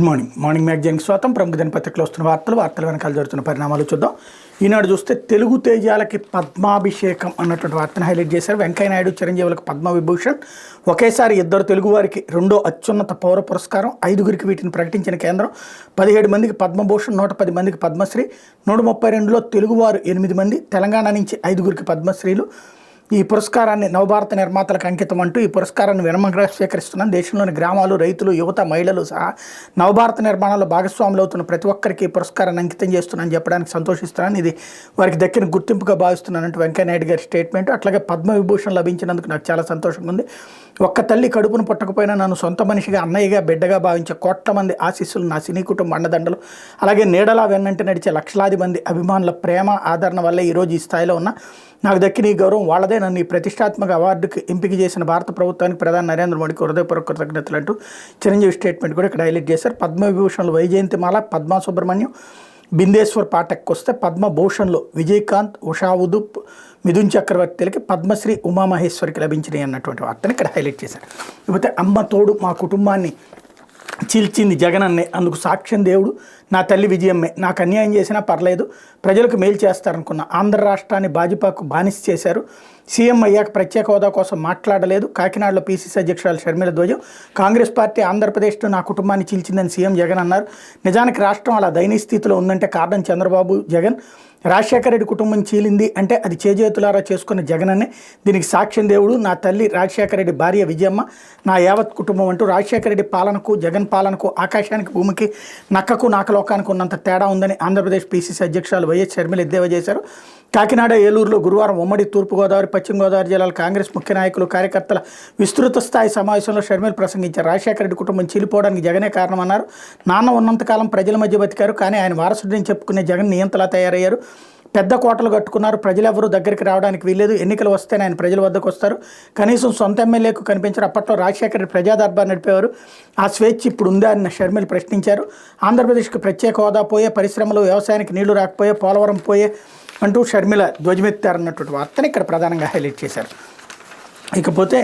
Morning మ్యాగజైన్కి స్వాగతం. ప్రముఖ దినపత్రికలో వస్తున్న వార్తలు వెనకాల జరుగుతున్న పరిణామాలు చూద్దాం. ఈనాడు చూస్తే తెలుగు తేజాలకి పద్మాభిషేకం అన్నటువంటి వార్తను హైలైట్ చేశారు. వెంకయ్యనాయుడు చిరంజీవులకు పద్మవిభూషణ్, ఒకేసారి ఇద్దరు తెలుగువారికి రెండో అత్యున్నత పౌర పురస్కారం, 5గురికి వీటిని ప్రకటించిన కేంద్రం. 17 మందికి పద్మభూషణ్, 110 మందికి పద్మశ్రీ, 132లో తెలుగువారు 8 మంది, తెలంగాణ నుంచి 5గురికి పద్మశ్రీలు. ఈ పురస్కారాన్ని నవభారత నిర్మాతలకు అంకితం అంటూ ఈ పురస్కారాన్ని వినమ్రంగా స్వీకరిస్తున్నాను. దేశంలోని గ్రామాలు, రైతులు, యువత, మహిళలు సహా నవభారత నిర్మాణంలో భాగస్వాములు అవుతున్న ప్రతి ఒక్కరికి ఈ పురస్కారాన్ని అంకితం చేస్తున్నానని చెప్పడానికి సంతోషిస్తున్నాను. ఇది వారికి దక్కిన గుర్తింపుగా భావిస్తున్నానంటూ వెంకయ్యనాయుడు గారి స్టేట్మెంట్. అట్లాగే పద్మవిభూషణ్ లభించినందుకు నాకు చాలా సంతోషంగా ఉంది. ఒక్క తల్లి కడుపును పుట్టకపోయినా నన్ను సొంత మనిషిగా, అన్నయ్యగా, బిడ్డగా భావించే కోట్ల మంది ఆశీస్సులు, నా సినీ కుటుంబ అండదండలు, అలాగే నీడలా వెన్నంటి నడిచే లక్షలాది మంది అభిమానుల ప్రేమ, ఆదరణ వల్లే ఈరోజు ఈ స్థాయిలో ఉన్న నాకు దక్కిన ఈ గౌరవం వాళ్ళదే. నన్ను ఈ ప్రతిష్టాత్మక అవార్డుకి ఎంపిక చేసిన భారత ప్రభుత్వానికి, ప్రధాని నరేంద్ర మోడీకి హృదయపూర్వక కృతజ్ఞతలు అంటూ చిరంజీవి స్టేట్మెంట్ కూడా ఇక్కడ హైలైట్ చేశారు. పద్మవిభూషణ్లు వైజయంతిమాల, పద్మా సుబ్రహ్మణ్యం, బిందేశ్వర్ పాఠక్ వస్తే పద్మభూషణ్లు విజయకాంత్, ఉషా ఉదుప్, మిథున్ చక్రవర్తిలకి పద్మశ్రీ ఉమామహేశ్వరికి లభించినాయి అన్నటువంటి వార్తని ఇక్కడ హైలైట్ చేశారు. ఇకపోతే అమ్మ తోడు మా కుటుంబాన్ని చీల్చింది జగనన్నే, అందుకు సాక్ష్యం దేవుడు, నా తల్లి విజయమ్మే, నాకు అన్యాయం చేసినా పర్లేదు, ప్రజలకు మేలు చేస్తారనుకున్న ఆంధ్ర రాష్ట్రాన్ని భాజపాకు బానిస చేశారు, సీఎం అయ్యాక ప్రత్యేక హోదా కోసం మాట్లాడలేదు, కాకినాడలో పీసీసీ అధ్యక్షురాలు షర్మిల ధ్వజం, కాంగ్రెస్ పార్టీ ఆంధ్రప్రదేశ్లో నా కుటుంబాన్ని చీల్చిందని సీఎం జగన్ అన్నారు. నిజానికి రాష్ట్రం అలా దయనీయ స్థితిలో ఉందంటే కారణం చంద్రబాబు, జగన్. రాజశేఖర రెడ్డి కుటుంబం చీలింది అంటే అది చేజేతులారా చేసుకున్న జగనన్నే, దీనికి సాక్ష్యం దేవుడు, నా తల్లి రాజశేఖర రెడ్డి భార్య విజయమ్మ, నా యావత్ కుటుంబం అంటూ రాజశేఖర రెడ్డి పాలనకు, జగన్ పాలనకు, ఆకాశానికి భూమికి, నక్కకు నాకలోకానికి ఉన్నంత తేడా ఉందని ఆంధ్రప్రదేశ్ పీసీసీ అధ్యక్షురాలు వైఎస్ షర్మిల ఎద్దేవా చేశారు. కాకినాడ, ఏలూరులో గురువారం ఉమ్మడి తూర్పుగోదావరి, పశ్చిమ గోదావరి జిల్లాల కాంగ్రెస్ ముఖ్య నాయకులు, కార్యకర్తల విస్తృత స్థాయి సమావేశంలో షర్మిల ప్రసంగించారు. రాజశేఖర రెడ్డి కుటుంబం చీలిపోవడానికి జగనే కారణమన్నారు. నాన్న ఉన్నంతకాలం ప్రజల మధ్య బతికారు, కానీ ఆయన వారసుడిని చెప్పుకునే జగన్ నియంతలా తయారయ్యారు. పెద్ద కోటలు కట్టుకున్నారు, ప్రజలెవరూ దగ్గరికి రావడానికి వీల్లేదు, ఎన్నికలు వస్తేనే ఆయన ప్రజల వద్దకు వస్తారు, కనీసం సొంత ఎమ్మెల్యేకు కనిపించారు. అప్పట్లో రాజశేఖర రెడ్డి ప్రజా దర్బార్ నడిపేవారు, ఆ స్వేచ్ఛ ఇప్పుడు ఉందా అని షర్మిల ప్రశ్నించారు. ఆంధ్రప్రదేశ్కి ప్రత్యేక హోదా పోయే, పరిశ్రమలు, వ్యవసాయానికి నీళ్లు రాకపోయే, పోలవరం పోయే అంటూ షర్మిల ధ్వజమెత్తారన్నటువంటి వార్తని ఇక్కడ ప్రధానంగా హైలైట్ చేశారు. ఇకపోతే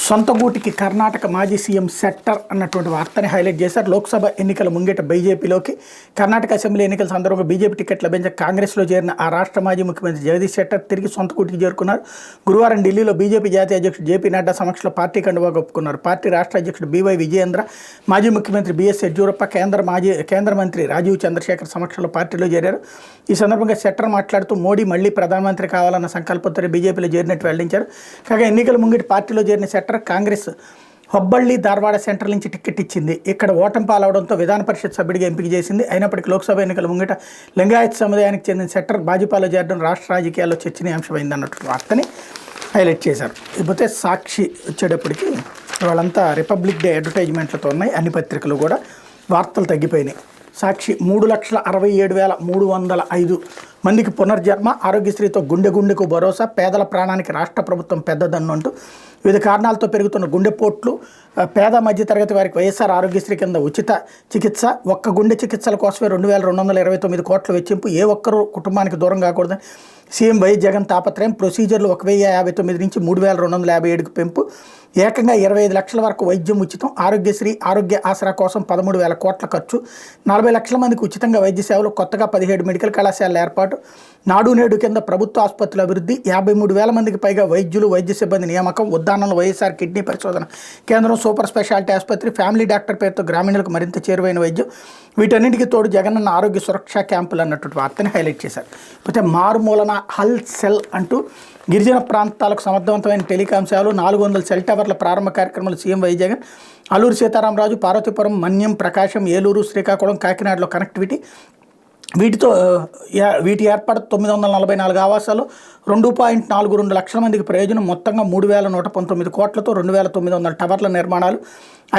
సొంత గూటికి కర్ణాటక మాజీ సీఎం సెట్టర్ అన్నటువంటి వార్తని హైలైట్ చేశారు. లోక్సభ ఎన్నికల ముంగిట బీజేపీలోకి, కర్ణాటక అసెంబ్లీ ఎన్నికల సందర్భంగా బీజేపీ టికెట్ లభించక కాంగ్రెస్లో చేరిన ఆ రాష్ట్ర మాజీ ముఖ్యమంత్రి జగదీష్ షెట్టర్ తిరిగి సొంత గూటికి చేరుకున్నారు. గురువారం ఢిల్లీలో బీజేపీ జాతీయ అధ్యక్షుడు జేపీ నడ్డా సమక్షంలో పార్టీ కండువా కప్పుకున్నారు. పార్టీ రాష్ట్ర అధ్యక్షుడు బీవై విజయేంద్ర, మాజీ ముఖ్యమంత్రి బీఎస్ యడ్యూరప్ప, కేంద్ర మంత్రి రాజీవ్ చంద్రశేఖర్ సమక్షంలో పార్టీలో చేరారు. ఈ సందర్భంగా షెట్టర్ మాట్లాడుతూ మోడీ మళ్లీ ప్రధానమంత్రి కావాలన్న సంకల్పంతో బీజేపీలో చేరినట్టు వెల్లడించారు. కాగా ఎన్నికల ముంగిట పార్టీలో చేరిన షెట్టర్ కాంగ్రెస్ హుబ్బళ్ళి, ధార్వాడ సెంటర్ నుంచి టికెట్ ఇచ్చింది. ఇక్కడ ఓటమి పాలవడంతో విధాన పరిషత్ సభ్యుడిగా ఎంపిక చేసింది. అయినప్పటికీ లోక్సభ ఎన్నికల ముంగిట లింగాయత్ సముదాయానికి చెందిన సెట్టర్ భాజపాలో చేరడం రాష్ట్ర రాజకీయాల్లో చర్చనీయాంశమైంది అన్నట్టు వార్తని హైలైట్ చేశారు. ఇకపోతే సాక్షి వచ్చేటప్పటికి వాళ్ళంతా రిపబ్లిక్ డే అడ్వర్టైజ్మెంట్లతో ఉన్నాయి. అన్ని పత్రికలు కూడా వార్తలు తగ్గిపోయినాయి. సాక్షి 3,67,305 మందికి పునర్జన్మ, ఆరోగ్యశ్రీతో గుండెకు భరోసా, పేదల ప్రాణానికి రాష్ట్ర ప్రభుత్వం పెద్దదన్ను అంటూ వివిధ కారణాలతో పెరుగుతున్న గుండెపోట్లు, పేద మధ్యతరగతి వారికి వైఎస్ఆర్ ఆరోగ్యశ్రీ కింద ఉచిత చికిత్స, ఒక్క గుండె చికిత్సల కోసమే 2,229 కోట్ల వెచ్చింపు, ఏ ఒక్కరూ కుటుంబానికి దూరం కాకూడదని సీఎం వైఎస్ జగన్ తాపత్రయం, ప్రొసీజర్లు 1,059 నుంచి 3,257కు పెంపు, ఏకంగా 25 లక్షల వరకు వైద్యం ఉచితం, ఆరోగ్యశ్రీ, ఆరోగ్య ఆసరా కోసం 13,000 కోట్ల ఖర్చు, 40 లక్షల మందికి ఉచితంగా వైద్య సేవలు, కొత్తగా 17 మెడికల్ కళాశాలల ఏర్పాటు, నాడు నేడు కింద ప్రభుత్వ ఆసుపత్రుల అభివృద్ధి, 53,000 మందికి పైగా వైద్యులు, వైద్య సిబ్బంది నియామకం, ఉద్దానంలో వైఎస్ఆర్ కిడ్నీ పరిశోధన కేంద్రం, సూపర్ స్పెషాలిటీ ఆసుపత్రి, ఫ్యామిలీ డాక్టర్ పేరుతో గ్రామీణులకు మరింత చేరువైన వైద్యం, వీటన్నిటికీ తోడు జగనన్న ఆరోగ్య సురక్ష క్యాంపులు అన్నటువంటి వార్తని హైలైట్ చేశారు. అయితే మారుమూలన హల్ సెల్ అంటూ గిరిజన ప్రాంతాలకు సమర్థవంతమైన టెలికాం సేవలు, 400 సెల్ టవర్ల ప్రారంభ కార్యక్రమాలు సీఎం వైఎస్ జగన్. అల్లూరు సీతారామరాజు, పార్వతీపురం, మన్యం, ప్రకాశం, ఏలూరు, శ్రీకాకుళం, కాకినాడలో కనెక్టివిటీ, వీటి ఏర్పాటు 944 ఆవాసాలు, 2.42 లక్షల మందికి ప్రయోజనం, మొత్తంగా 3,119 కోట్లతో 2,900 టవర్ల నిర్మాణాలు,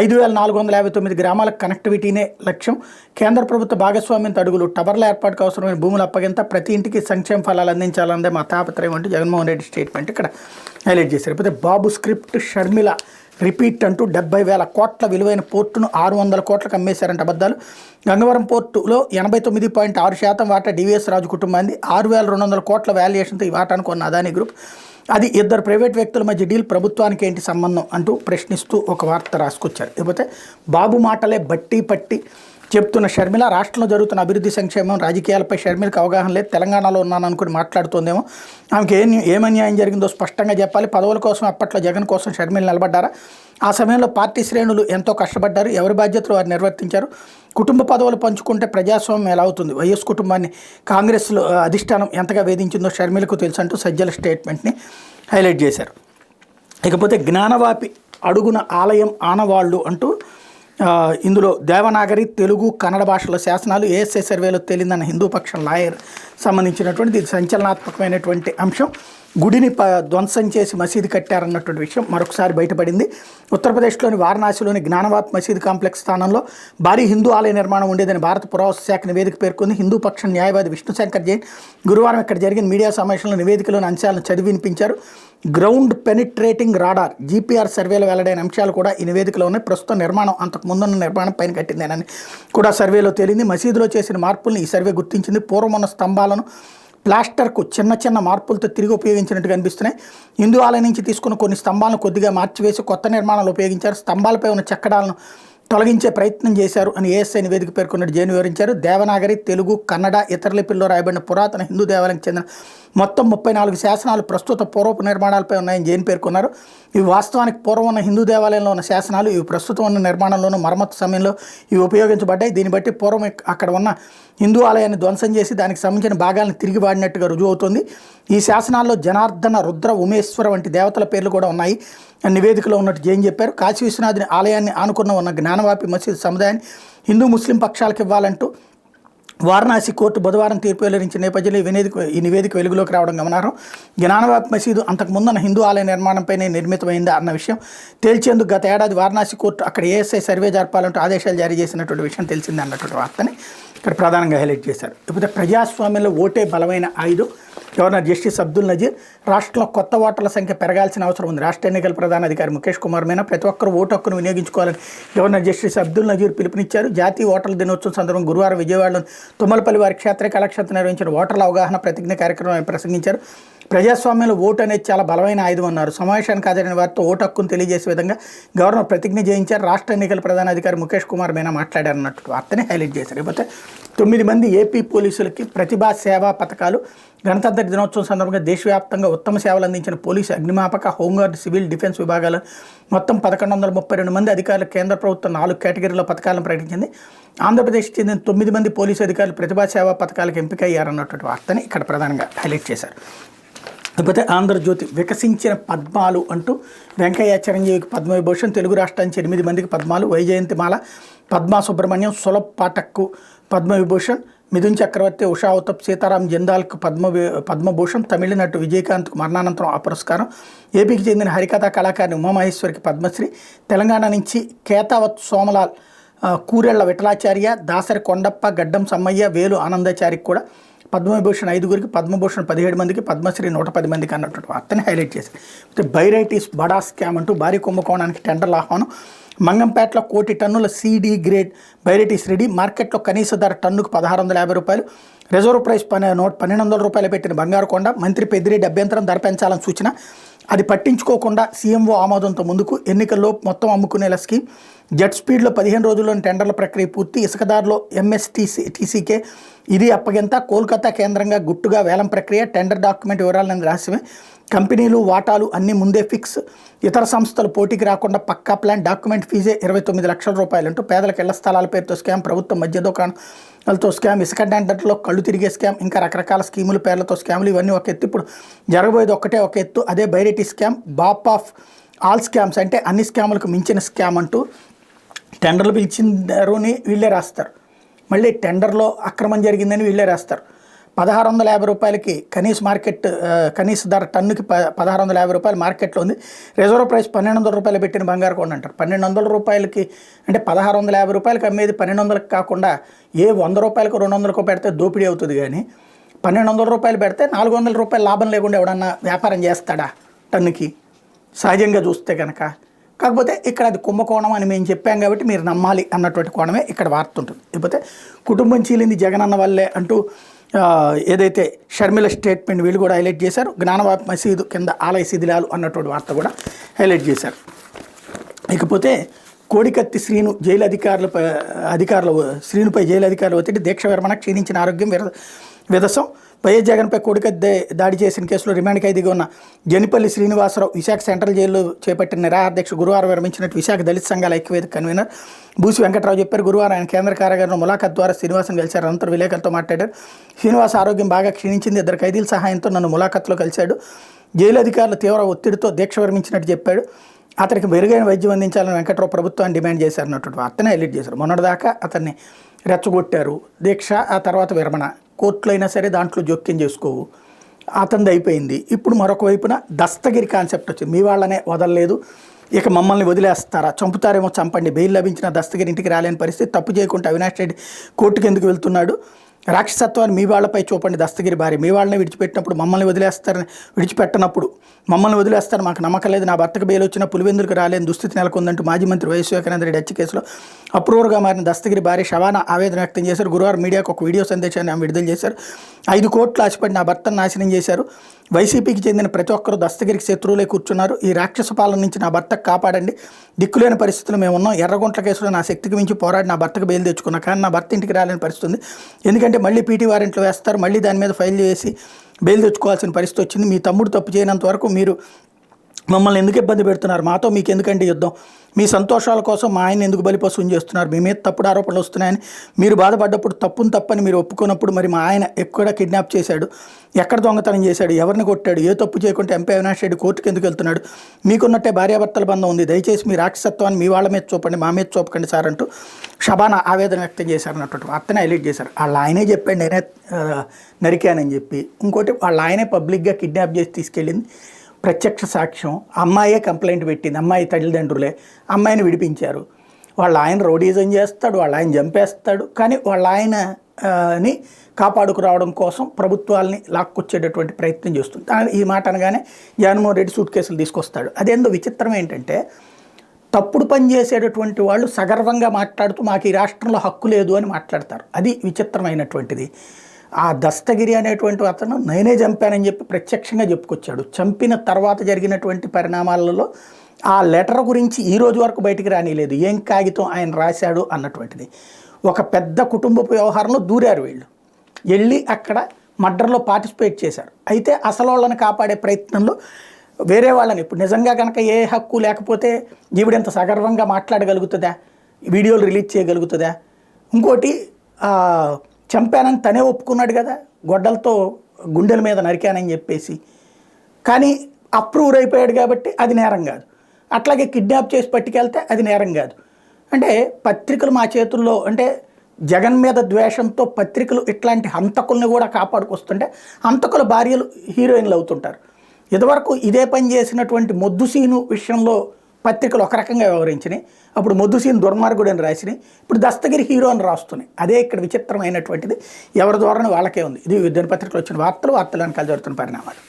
5,459 గ్రామాలకు కనెక్టివిటీనే లక్ష్యం, కేంద్ర ప్రభుత్వ భాగస్వామ్యంతో అడుగులు, టవర్ల ఏర్పాటుకు అవసరమైన భూముల అప్పగింత, ప్రతి ఇంటికి సంక్షేమ ఫలాలు అందించాలన్నదే మా తాపత్రయం అంటూ జగన్మోహన్ రెడ్డి స్టేట్మెంట్ ఇక్కడ హైలైట్ చేశారు. అయితే బాబు స్క్రిప్ట్ షర్మిల రిపీట్ అంటూ 70,000 కోట్ల విలువైన పోర్టును 600 కోట్లకు అమ్మేశారంట అబద్ధాలు. గంగవరం పోర్టులో 89.6% వాటా డివిఎస్ రాజు కుటుంబాన్ని 6,200 కోట్ల వాల్యుయేషన్తో ఈ వాటాను కొన్న అదానీ గ్రూప్. అది ఇద్దరు ప్రైవేట్ వ్యక్తుల మధ్య డీల్, ప్రభుత్వానికి ఏంటి సంబంధం అంటూ ప్రశ్నిస్తూ ఒక వార్త రాసుకొచ్చారు. లేకపోతే బాబు మాటలే బట్టి పట్టి చెప్తున్న షర్మిల, రాష్ట్రంలో జరుగుతున్న అభివృద్ధి సంక్షేమం రాజకీయాలపై షర్మిలకు అవగాహన లేదు, తెలంగాణలో ఉన్నాను అనుకుని మాట్లాడుతోందేమో, ఆమెకి ఏం అన్యాయం జరిగిందో స్పష్టంగా చెప్పాలి. పదవుల కోసం అప్పట్లో జగన్ కోసం షర్మిల నిలబడ్డారా? ఆ సమయంలో పార్టీ శ్రేణులు ఎంతో కష్టపడ్డారు, ఎవరి బాధ్యతలు వారు నిర్వర్తించారు. కుటుంబ పదవులు పంచుకుంటే ప్రజాస్వామ్యం ఎలా అవుతుంది? వైఎస్ కుటుంబాన్ని కాంగ్రెస్లో అధిష్టానం ఎంతగా వేధించిందో షర్మిలకు తెలుసు అంటూ సజ్జల స్టేట్మెంట్ని హైలైట్ చేశారు. ఇకపోతే జ్ఞానవాపి అడుగున ఆలయం ఆనవాళ్ళు అంటూ ఇందులో దేవనాగరి, తెలుగు, కన్నడ భాషల శాసనాలు ఏఎస్ఐ సర్వేలో తేలిందన్న హిందూ పక్షం లాయర్ సంబంధించినటువంటి ఇది సంచలనాత్మకమైనటువంటి అంశం. గుడిని ధ్వంసం చేసి మసీదు కట్టారన్నటువంటి విషయం మరొకసారి బయటపడింది. ఉత్తరప్రదేశ్లోని వారణాసిలోని జ్ఞానవాపి మసీదు కాంప్లెక్స్ స్థానంలో భారీ హిందూ ఆలయ నిర్మాణం ఉండేదని భారత పురావస్తు శాఖ నివేదిక పేర్కొంది. హిందూ పక్షం న్యాయవాది విష్ణుశంకర్ జైన్ గురువారం ఇక్కడ జరిగిన మీడియా సమావేశంలో నివేదికలోని అంశాలను చదివి వినిపించారు. గ్రౌండ్ పెనిట్రేటింగ్ రాడార్, జీపీఆర్ సర్వేలో వెల్లడైన అంశాలు కూడా ఈ నివేదికలో ఉన్నాయి. ప్రస్తుతం నిర్మాణం అంతకు ముందున్న నిర్మాణం పైన కట్టిందేనని కూడా సర్వేలో తేలింది. మసీదులో చేసిన మార్పుల్ని ఈ సర్వే గుర్తించింది. పూర్వం ఉన్న స్తంభాలను ప్లాస్టర్కు చిన్న చిన్న మార్పులతో తిరిగి ఉపయోగించినట్టుగా అనిపిస్తున్నాయి. హిందూ ఆలయం నుంచి తీసుకున్న కొన్ని స్తంభాలను కొద్దిగా మార్చివేసి కొత్త నిర్మాణాలు ఉపయోగించారు. స్తంభాలపై ఉన్న చెక్కడాలను తొలగించే ప్రయత్నం చేశారు అని ఏఎస్ఐ నివేదిక పేర్కొన్నట్టు జైన్ వివరించారు. దేవనాగరి, తెలుగు, కన్నడ, ఇతర లిపిల్లో రాయబడిన పురాతన హిందూ దేవాలయానికి చెందిన మొత్తం 34 శాసనాలు ప్రస్తుత పూర్వపు నిర్మాణాలపై ఉన్నాయని జైన్ పేర్కొన్నారు. ఇవి వాస్తవానికి పూర్వం ఉన్న హిందూ దేవాలయంలో ఉన్న శాసనాలు, ఇవి ప్రస్తుతం ఉన్న నిర్మాణంలోనూ మరమ్మతు సమయంలో ఇవి ఉపయోగించబడ్డాయి. దీన్ని బట్టి పూర్వం అక్కడ ఉన్న హిందూ ఆలయాన్ని ధ్వంసం చేసి దానికి సంబంధించిన భాగాలను తిరిగి వాడినట్టుగా రుజువు అవుతుంది. ఈ శాసనాల్లో జనార్దన, రుద్ర, ఉమేశ్వర వంటి దేవతల పేర్లు కూడా ఉన్నాయి అని నివేదికలో ఉన్నట్టు జైన్ చెప్పారు. కాశీ విశ్వనాథుని ఆలయాన్ని ఆనుకున్న ఉన్న జ్ఞానవాపి మసీదు సముదాయాన్ని హిందూ ముస్లిం పక్షాలకు ఇవ్వాలంటూ వారణాసి కోర్టు బుధవారం తీర్పు వెల్లడించిన నేపథ్యంలో ఈ నివేదిక వెలుగులోకి రావడం గమనార్హం. జ్ఞానవాపి మసీదు అంతకుముందున్న హిందూ ఆలయ నిర్మాణంపైనే నిర్మితమైందా అన్న విషయం తేల్చేందుకు గత ఏడాది వారణాసి కోర్టు అక్కడ ఏఎస్ఐ సర్వే జరపాలంటూ ఆదేశాలు జారీ చేసినటువంటి విషయం తెలిసిందే అన్నటువంటి వార్తని ఇక్కడ ప్రధానంగా హైలైట్ చేశారు. ఇకపోతే ప్రజాస్వామ్యంలో ఓటే బలమైన ఆయుధం. గవర్నర్ జస్టిస్ అబ్దుల్ నజీర్, రాష్ట్రంలో కొత్త ఓటర్ల సంఖ్య పెరగాల్సిన అవసరం ఉంది. రాష్ట్ర ఎన్నికల ప్రధాన అధికారి ముఖేష్ కుమార్ మీనా ప్రతి ఒక్కరూ ఓటు హక్కును వినియోగించుకోవాలని గవర్నర్ జస్టిస్ అబ్దుల్ నజీర్ పిలుపునిచ్చారు. జాతీయ ఓటర్ల దినోత్సవం సందర్భంగా గురువారం విజయవాడలోని తుమ్మలపల్లి వారి క్షేత్ర కళాక్షేత్రం నిర్వహించిన ఓటర్ల అవగాహన ప్రతిజ్ఞ కార్యక్రమం ప్రసంగించారు. ప్రజాస్వామ్యంలో ఓటు అనేది చాలా బలమైన ఆయుధం అన్నారు. సమావేశానికి హాజరైన వారితో ఓటు హక్కును తెలియజేసే విధంగా గవర్నర్ ప్రతిజ్ఞ చేయించారు. రాష్ట్ర ఎన్నికల ప్రధాన అధికారి ముఖేష్ కుమార్ మీనా మాట్లాడారన్నట్టు వార్తని హైలైట్ చేశారు. ఇకపోతే 9 మంది ఏపీ పోలీసులకి ప్రతిభా సేవా పథకాలు. గణతంత్ర దినోత్సవం సందర్భంగా దేశవ్యాప్తంగా ఉత్తమ సేవలు అందించిన పోలీసు, అగ్నిమాపక, హోంగార్డ్, సివిల్ డిఫెన్స్ విభాగాల మొత్తం 1132 మంది అధికారులు కేంద్ర ప్రభుత్వం 4 కేటగిరీలో పథకాలను ప్రకటించింది. ఆంధ్రప్రదేశ్కి చెందిన 9 మంది పోలీసు అధికారులు ప్రతిభా సేవా పథకాలకు ఎంపిక అయ్యారన్నటువంటి వార్తని ఇక్కడ ప్రధానంగా హైలైట్ చేశారు. లేకపోతే ఆంధ్రజ్యోతి, వికసించిన పద్మాలు అంటూ వెంకయ్య చిరంజీవికి పద్మవిభూషణ్, తెలుగు రాష్ట్రాల నుంచి 8 మందికి పద్మాలు, వైజయంతిమాల, పద్మా సుబ్రహ్మణ్యం, సులభ్ పాఠక్కు పద్మవిభూషణ్, మిథున్ చక్రవర్తి, ఉషా ఉతప్, సీతారాం జిందాల్కు పద్మభూషణ్, తమిళనాడు విజయకాంత్కు మరణానంతరం ఆ పురస్కారం, ఏపీకి చెందిన హరికథా కళాకారిణి ఉమామహేశ్వరికి పద్మశ్రీ, తెలంగాణ నుంచి కేతావత్ సోమలాల్, కూరెళ్ల విఠలాచార్య, దాసరి కొండప్ప, గడ్డం సమ్మయ్య, వేలు ఆనందాచారికి కూడా పద్మవిభూషణ్ 5గురికి, పద్మభూషణ్ 17 మందికి, పద్మశ్రీ 110 మందికి అన్నటువంటి వార్తని హైలైట్ చేశారు. అయితే బైరైటీస్ బడా స్కామ్ అంటూ భారీ కుంభకోణానికి టెండర్ల ఆహ్వానం. మంగంపేటలో 1 కోటి టన్నుల CD గ్రేడ్ బైరైటీస్ రెడీ. మార్కెట్లో కనీస ధర టన్నుకు 1650 రూపాయలు. రిజర్వ్ ప్రైస్ 1200 రూపాయలు పెట్టిన బంగారు కొండ. మంత్రి పెద్దిరెడ్డి అభ్యంతరం, ధర పెంచాలని సూచన. అది పట్టించుకోకుండా సీఎంఓ ఆమోదంతో ముందుకు. ఎన్నికల్లో మొత్తం అమ్ముకునేలా స్కీమ్. జెట్ స్పీడ్లో 15 రోజుల్లోని టెండర్ల ప్రక్రియ పూర్తి. ఇసుకదారులో MSTCK ఇది అప్పగింత. కోల్కతా కేంద్రంగా గుట్టుగా వేలం ప్రక్రియ. టెండర్ డాక్యుమెంట్ వివరాలని రహస్యమే. కంపెనీలు, వాటాలు అన్నీ ముందే ఫిక్స్. ఇతర సంస్థలు పోటీకి రాకుండా పక్కా ప్లాన్. డాక్యుమెంట్ ఫీజే 29 లక్షల రూపాయలు అంటూ పేదలకు ఇళ్ల స్థలాల పేరుతో స్కామ్. ప్రభుత్వం మధ్య దుకాణాలతో స్కామ్. ఇసుక టెండర్లో కళ్ళు తిరిగే స్కామ్. ఇంకా రకరకాల స్కీముల పేర్లతో స్కాములు. ఇవన్నీ ఒక ఎత్తు. ఇప్పుడు జరగబోయేది ఒక ఎత్తు. అదే బైరైటీ స్కామ్. బాప్ ఆఫ్ ఆల్ స్కామ్స్ అంటే అన్ని స్కాములకు మించిన స్కామ్ అంటూ టెండర్లు పిలిచిందని వీళ్ళే రాస్తారు. మళ్ళీ టెండర్లో అక్రమం జరిగిందని వీళ్ళే రాస్తారు. 1650 రూపాయలకి కనీస ధర టన్నుకి 1650 రూపాయలు మార్కెట్లో ఉంది. రిజర్వ్ ప్రైస్ 1200 రూపాయలు పెట్టిన బంగారు కొండ అంటారు. 1200 రూపాయలకి అంటే 1650 రూపాయలకి అమ్మేది 1200కి కాకుండా 100 రూపాయలకు 200కు పెడితే దోపిడీ అవుతుంది. కానీ 1200 రూపాయలు పెడితే 400 రూపాయలు లాభం లేకుండా ఎవడన్నా వ్యాపారం చేస్తాడా టన్నుకి? సహజంగా చూస్తే కనుక కాకపోతే ఇక్కడ అది కుంభకోణం అని మేము చెప్పాం కాబట్టి మీరు నమ్మాలి అన్నటువంటి కోణమే ఇక్కడ వార్త ఉంటుంది. లేకపోతే కుటుంబం చీలింది జగన్ అన్న వల్లే అంటూ ఏదైతే షర్మిల స్టేట్మెంట్ వీళ్ళు కూడా హైలైట్ చేశారు. జ్ఞానవాపి మసీదు కింద ఆలయ శిథిలాలు అన్నటువంటి వార్త కూడా హైలైట్ చేశారు. ఇకపోతే కోడికత్తి జైలు శ్రీనుపై జైలు అధికారులు ఒత్తిడి, దీక్ష విరమణ, క్షీణించిన ఆరోగ్యం, విదసం. వైఎస్ జగన్పై కోడికత్తి దాడి చేసిన కేసులో రిమాండ్ ఖైదీగా ఉన్న జనిపల్లి శ్రీనివాసరావు విశాఖ సెంట్రల్ జైల్లో చేపట్టిన నిరాహార దీక్ష గురువారం విరమించినట్టు విశాఖ దళిత సంఘాల ఐక్యవేదిక కన్వీనర్ బూసి వెంకట్రావు చెప్పారు. గురువారం ఆయన కేంద్ర కారాగారంలో ములాఖత్ ద్వారా శ్రీనివాసం కలిశారు. అనంతరం విలేకరులతో మాట్లాడారు. శ్రీనివాస్ ఆరోగ్యం బాగా క్షీణించింది. 2 ఖైదీల సహాయంతో నన్ను ములాఖత్లో కలిశాడు. జైలు అధికారులు తీవ్ర ఒత్తిడితో దీక్ష విరమించినట్టు చెప్పాడు. అతనికి మెరుగైన వైద్యం అందించాలని వెంకట్రావు ప్రభుత్వాన్ని డిమాండ్ చేశారన్నటువంటి వార్తను హైలైట్ చేశారు. మొన్నటిదాకా అతన్ని రెచ్చగొట్టారు, దీక్ష, ఆ తర్వాత విరమణ, కోర్టులో అయినా సరే దాంట్లో జోక్యం చేసుకోవు, అతనిది అయిపోయింది. ఇప్పుడు మరొక వైపున దస్తగిరి కాన్సెప్ట్ వచ్చింది. మీ వాళ్ళనే వదలలేదు, ఇక మమ్మల్ని వదిలేస్తారా, చంపుతారేమో చంపండి. బెయిల్ లభించిన దస్తగిరి ఇంటికి రాలేని పరిస్థితి, తప్పు చేయకుండా అవినాష్ రెడ్డి కోర్టుకు ఎందుకు వెళ్తున్నాడు, రాక్షసత్వాన్ని మీ వాళ్ళపై చూపండి. దస్తగిరి భార్య, మీ వాళ్ళని విడిచిపెట్టినప్పుడు మమ్మల్ని విడిచిపెట్టనప్పుడు మమ్మల్ని వదిలేస్తారు, మాకు నమ్మకం లేదు. నా భర్తకు బెయిల్ వచ్చిన పులివెందులకు రాలేని దుస్థితి నెలకొందంటూ మాజీ మంత్రి వైఎస్ వివేకానంద రెడ్డి హత్య కేసులో అప్రూవర్గా మారిన దస్తగిరి భార్య షవానా ఆవేదన వ్యక్తం చేశారు. గురువారం మీడియాకు ఒక వీడియో సందేశాన్ని ఆమె విడుదల చేశారు. 5 కోట్లు ఆశపడి నా భర్తను నాశనం చేశారు. వైసీపీకి చెందిన ప్రతి ఒక్కరూ దస్తగిరికి శత్రువులే కూర్చున్నారు. ఈ రాక్షస పాలన నుంచి నా భర్తకు కాపాడండి. దిక్కులేని పరిస్థితులు మేము ఉన్నాం. ఎర్రగుంట్ల కేసులో నా శక్తికి మించి పోరాడి నా భర్తకు బెయిల్ తెచ్చుకున్నా, కానీ నా భర్త ఇంటికి రాలేని పరిస్థితి ఉంది. ఎందుకంటే మళ్ళీ పీటీ వారెంట్లు వేస్తారు, మళ్ళీ దాని మీద ఫైల్ చేసి బెయిల్ తెచ్చుకోవాల్సిన పరిస్థితి వచ్చింది. మీ తమ్ముడు తప్పు చేయనంత వరకు మీరు మమ్మల్ని ఎందుకు ఇబ్బంది పెడుతున్నారు, మాతో మీకు ఎందుకంటే యుద్ధం, మీ సంతోషాల కోసం మా ఆయన ఎందుకు బలిపశువుని చేస్తున్నారు, మీ మీద తప్పుడు ఆరోపణలు వస్తున్నాయని మీరు బాధపడ్డప్పుడు తప్పని మీరు ఒప్పుకున్నప్పుడు మరి మా ఆయన ఎక్కడ కిడ్నాప్ చేశాడు, ఎక్కడ దొంగతనం చేశాడు, ఎవరిని కొట్టాడు, ఏ తప్పు చేయకుంటే ఎంపీ అవినాష్ రెడ్డి కోర్టుకు ఎందుకు వెళ్తున్నాడు, మీకున్నట్టే భార్యాభర్తల బంధం ఉంది, దయచేసి మీ రాక్షసత్వాన్ని మీ వాళ్ళ మీద చూపండి, మా మీద చూపకండి సార్ అంటూ షబానా ఆవేదన వ్యక్తం చేశారన్నటువంటి వార్తను హైలైట్ చేశారు. వాళ్ళ ఆయనే చెప్పాడు నేనే నరికానని చెప్పి. ఇంకోటి వాళ్ళ ఆయనే పబ్లిక్గా కిడ్నాప్ చేసి తీసుకెళ్ళింది, ప్రత్యక్ష సాక్ష్యం. అమ్మాయే కంప్లైంట్ పెట్టింది, అమ్మాయి తల్లిదండ్రులే అమ్మాయిని విడిపించారు. వాళ్ళ ఆయన రౌడీజం చేస్తాడు, వాళ్ళ ఆయన చంపేస్తాడు, కానీ వాళ్ళ ఆయనని కాపాడుకురావడం కోసం ప్రభుత్వాల్ని లాక్కొచ్చేటటువంటి ప్రయత్నం చేస్తుంది. ఈ మాట అనగానే జగన్మోహన్ రెడ్డి సూట్ కేసులు తీసుకొస్తాడు. అదేందో విచిత్రం ఏంటంటే, తప్పుడు పని చేసేటటువంటి వాళ్ళు సగర్వంగా మాట్లాడుతూ మాకు ఈ రాష్ట్రంలో హక్కు లేదు అని మాట్లాడతారు. అది విచిత్రమైనటువంటిది. ఆ దస్తగిరి అనేటువంటి అతను నేనే చంపానని చెప్పి ప్రత్యక్షంగా చెప్పుకొచ్చాడు. చంపిన తర్వాత జరిగినటువంటి పరిణామాలలో ఆ లెటర్ గురించి ఈ రోజు వరకు బయటికి రానిలేదు, ఏం కాగితం ఆయన రాశాడు అన్నటువంటిది. ఒక పెద్ద కుటుంబపు వ్యవహారంలో దూరారు వీళ్ళు, వెళ్ళి అక్కడ మర్డర్లో పార్టిసిపేట్ చేశారు. అయితే అసలు వాళ్ళని కాపాడే ప్రయత్నంలో వేరే వాళ్ళని, ఇప్పుడు నిజంగా కనుక ఏ హక్కు లేకపోతే జీవుడెంత సగర్వంగా మాట్లాడగలుగుతుందా, వీడియోలు రిలీజ్ చేయగలుగుతుందా? ఇంకోటి చంపానని తనే ఒప్పుకున్నాడు కదా, గొడ్డలతో గుండెల మీద నరికానని చెప్పేసి. కానీ అప్రూవ్ అయిపోయాడు కాబట్టి అది నేరం కాదు. అట్లాగే కిడ్నాప్ చేసి పట్టుకెళ్తే అది నేరం కాదు. అంటే పత్రికలు మా చేతుల్లో, అంటే జగన్ మీద ద్వేషంతో పత్రికలు ఇట్లాంటి హంతకుల్ని కూడా కాపాడుకొస్తుంటే హంతకుల భార్యలు హీరోయిన్లు అవుతుంటారు. ఇదివరకు ఇదే పని చేసినటువంటి మొద్దుసీను విషయంలో పత్రికలు ఒక రకంగా వ్యవహరించినాయి, అప్పుడు మొద్దుసీన్ దుర్మార్గుడు అని రాసినాయి, ఇప్పుడు దస్తగిరి హీరో అని రాస్తున్నాయి. అదే ఇక్కడ విచిత్రమైనటువంటిది, ఎవరి ధోరణి వాళ్ళకే ఉంది. ఇది దినపత్రికలు వచ్చిన వార్తలు వెనకాల జరుగుతున్న పరిణామాలు.